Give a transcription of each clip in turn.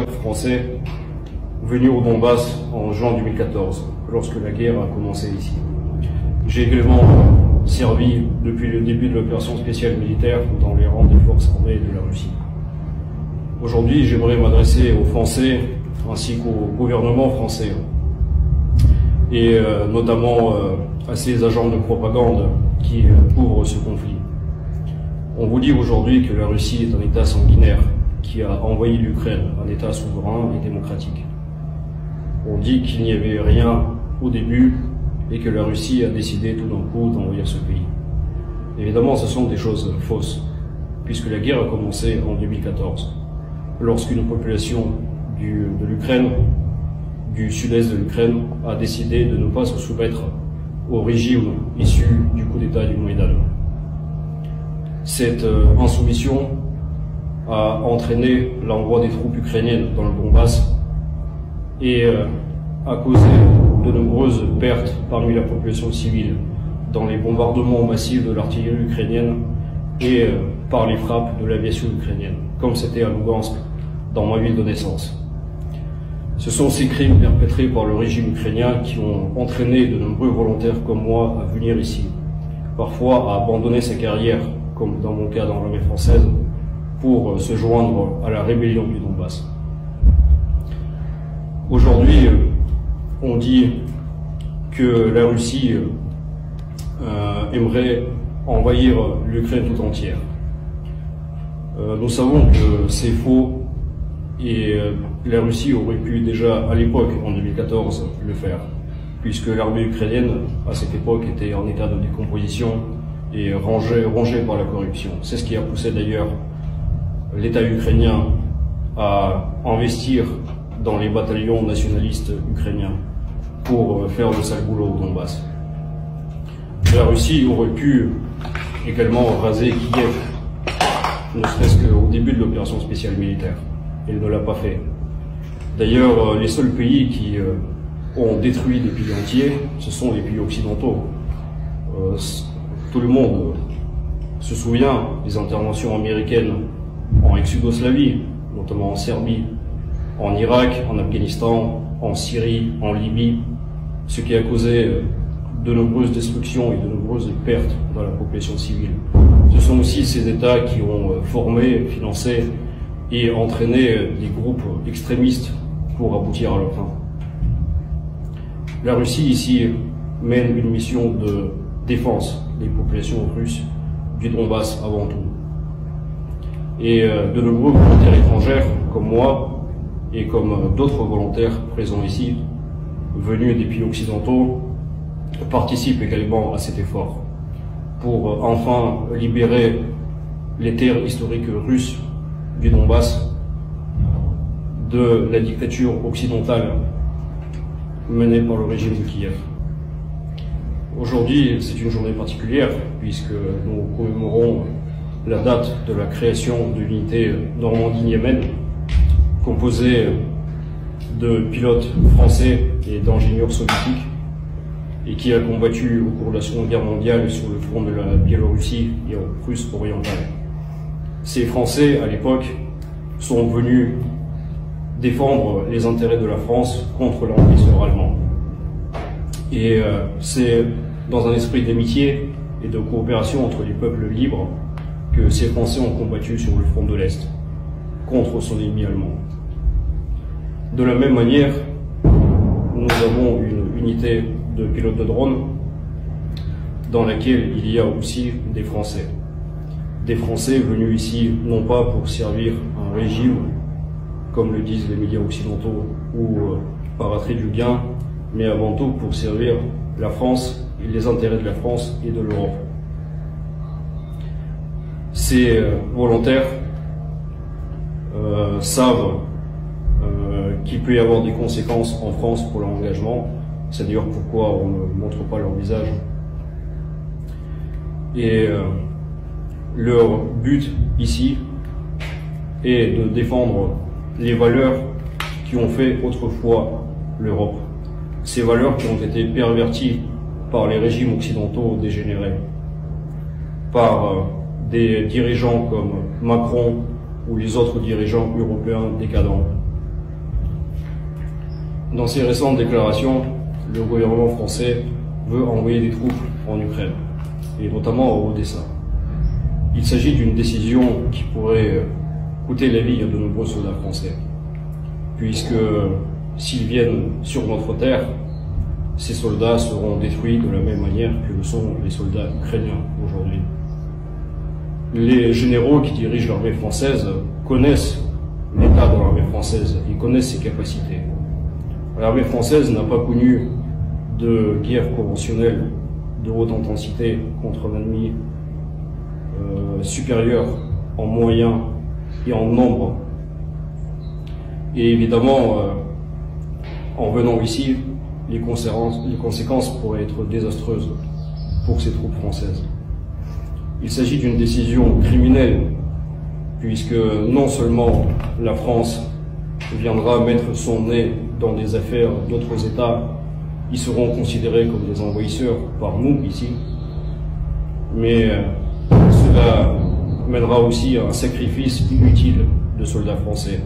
militaires français venus au Donbass en juin 2014, lorsque la guerre a commencé ici. J'ai également servi depuis le début de l'opération spéciale militaire dans les rangs des forces armées de la Russie. Aujourd'hui, j'aimerais m'adresser aux Français ainsi qu'au gouvernement français et notamment à ces agents de propagande qui couvrent ce conflit. On vous dit aujourd'hui que la Russie est un État sanguinaire qui a envahi l'Ukraine, un État souverain et démocratique. On dit qu'il n'y avait rien au début et que la Russie a décidé tout d'un coup d'envahir ce pays. Évidemment, ce sont des choses fausses, puisque la guerre a commencé en 2014, lorsqu'une population de l'Ukraine, du sud-est de l'Ukraine, a décidé de ne pas se soumettre au régime issu du coup d'État du Maïdan. Cette insoumission a entraîné l'envoi des troupes ukrainiennes dans le Donbass et a causé de nombreuses pertes parmi la population civile dans les bombardements massifs de l'artillerie ukrainienne et par les frappes de l'aviation ukrainienne, comme c'était à Lugansk, dans ma ville de naissance. Ce sont ces crimes perpétrés par le régime ukrainien qui ont entraîné de nombreux volontaires comme moi à venir ici, parfois à abandonner sa carrière, comme dans mon cas dans l'armée française, pour se joindre à la rébellion du Donbass. Aujourd'hui, on dit que la Russie aimerait envahir l'Ukraine tout entière. Nous savons que c'est faux et la Russie aurait pu déjà à l'époque, en 2014, le faire, puisque l'armée ukrainienne, à cette époque, était en état de décomposition et rongée par la corruption. C'est ce qui a poussé d'ailleurs l'État ukrainien à investir dans les bataillons nationalistes ukrainiens pour faire le sale boulot au Donbass. La Russie aurait pu également raser Kiev, ne serait-ce qu'au début de l'opération spéciale militaire. Elle ne l'a pas fait. D'ailleurs, les seuls pays qui ont détruit des pays entiers, ce sont les pays occidentaux. Tout le monde se souvient des interventions américaines en ex-Yougoslavie, notamment en Serbie, en Irak, en Afghanistan, en Syrie, en Libye, ce qui a causé de nombreuses destructions et de nombreuses pertes dans la population civile. Ce sont aussi ces États qui ont formé, financé et entraîné des groupes extrémistes pour aboutir à leur fin. La Russie ici mène une mission de défense des populations russes du Donbass avant tout. Et de nombreux volontaires étrangers comme moi et comme d'autres volontaires présents ici, venus des pays occidentaux, participent également à cet effort pour enfin libérer les terres historiques russes du Donbass de la dictature occidentale menée par le régime de Kiev. Aujourd'hui, c'est une journée particulière puisque nous commémorons la date de la création de l'unité Normandie-Niemen, composée de pilotes français et d'ingénieurs soviétiques, et qui a combattu au cours de la Seconde Guerre mondiale sur le front de la Biélorussie et en Prusse orientale. Ces Français, à l'époque, sont venus défendre les intérêts de la France contre l'envahisseur allemand. Et c'est dans un esprit d'amitié et de coopération entre les peuples libres que ces Français ont combattu sur le front de l'Est, contre son ennemi allemand. De la même manière, nous avons une unité de pilotes de drones dans laquelle il y a aussi des Français. Des Français venus ici non pas pour servir un régime, comme le disent les médias occidentaux, ou par attrait du gain, mais avant tout pour servir la France et les intérêts de la France et de l'Europe. Ces volontaires savent qu'il peut y avoir des conséquences en France pour leur engagement. C'est d'ailleurs pourquoi on ne montre pas leur visage. Et leur but ici est de défendre les valeurs qui ont fait autrefois l'Europe. Ces valeurs qui ont été perverties par les régimes occidentaux dégénérés, par des dirigeants comme Macron ou les autres dirigeants européens décadents. Dans ses récentes déclarations, le gouvernement français veut envoyer des troupes en Ukraine, et notamment à Odessa. Il s'agit d'une décision qui pourrait coûter la vie à de nombreux soldats français, puisque s'ils viennent sur notre terre, ces soldats seront détruits de la même manière que le sont les soldats ukrainiens aujourd'hui. Les généraux qui dirigent l'armée française connaissent l'état de l'armée française, ils connaissent ses capacités. L'armée française n'a pas connu de guerre conventionnelle de haute intensité contre un ennemi supérieur en moyens et en nombre. Et évidemment, en venant ici, les conséquences pourraient être désastreuses pour ces troupes françaises. Il s'agit d'une décision criminelle, puisque non seulement la France viendra mettre son nez dans des affaires d'autres États, ils seront considérés comme des envahisseurs par nous ici, mais cela mènera aussi à un sacrifice inutile de soldats français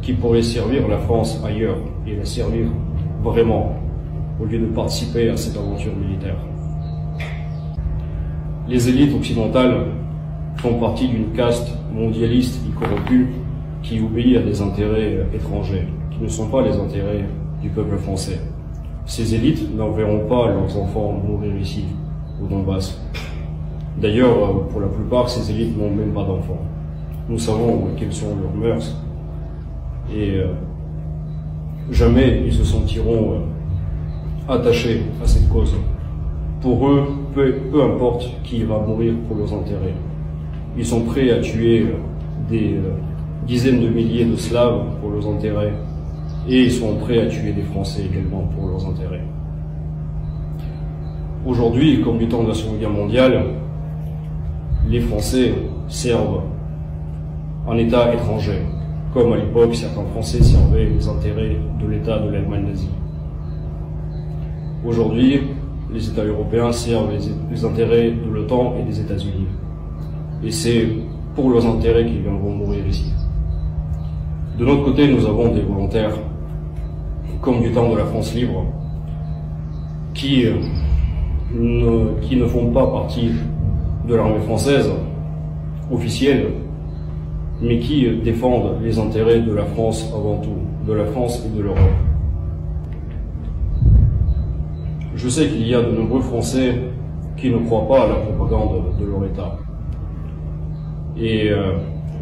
qui pourraient servir la France ailleurs et la servir vraiment au lieu de participer à cette aventure militaire. Les élites occidentales font partie d'une caste mondialiste et corrompue qui obéit à des intérêts étrangers, qui ne sont pas les intérêts du peuple français. Ces élites n'enverront pas leurs enfants mourir ici, au Donbass. D'ailleurs, pour la plupart, ces élites n'ont même pas d'enfants. Nous savons quelles sont leurs mœurs et jamais ils se sentiront attachés à cette cause. Pour eux, peu importe qui va mourir pour leurs intérêts. Ils sont prêts à tuer des dizaines de milliers de Slaves pour leurs intérêts et ils sont prêts à tuer des Français également pour leurs intérêts. Aujourd'hui, comme du temps de la Seconde Guerre mondiale, les Français servent un État étranger, comme à l'époque certains Français servaient les intérêts de l'État de l'Allemagne nazie. Aujourd'hui, les États européens servent les intérêts de l'OTAN et des États-Unis. Et c'est pour leurs intérêts qu'ils viendront mourir ici. De notre côté, nous avons des volontaires, comme du temps de la France libre, qui ne font pas partie de l'armée française officielle, mais qui défendent les intérêts de la France avant tout, de la France et de l'Europe. Je sais qu'il y a de nombreux Français qui ne croient pas à la propagande de leur État. Et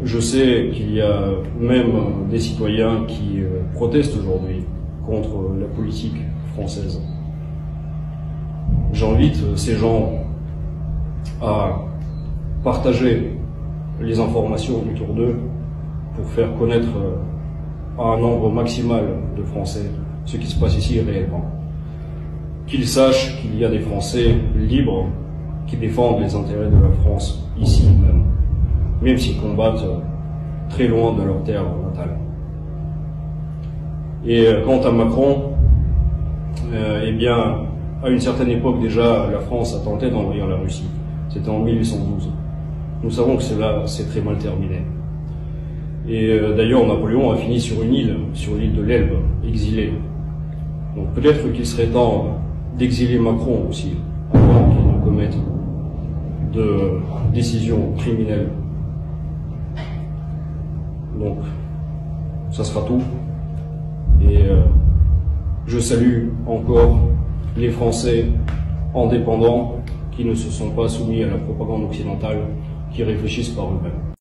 je sais qu'il y a même des citoyens qui protestent aujourd'hui contre la politique française. J'invite ces gens à partager les informations autour d'eux pour faire connaître à un nombre maximal de Français ce qui se passe ici réellement. Qu'ils sachent qu'il y a des Français libres qui défendent les intérêts de la France ici même s'ils combattent très loin de leur terre natale. Et quant à Macron, eh bien, à une certaine époque déjà, la France a tenté d'envahir la Russie. C'était en 1812. Nous savons que cela s'est très mal terminé. Et d'ailleurs, Napoléon a fini sur une île, sur l'île de l'Elbe, exilé. Donc peut-être qu'il serait temps d'exiler Macron aussi, avant qu'il ne commette de décisions criminelles. Donc, ça sera tout. Et je salue encore les Français indépendants qui ne se sont pas soumis à la propagande occidentale, qui réfléchissent par eux-mêmes.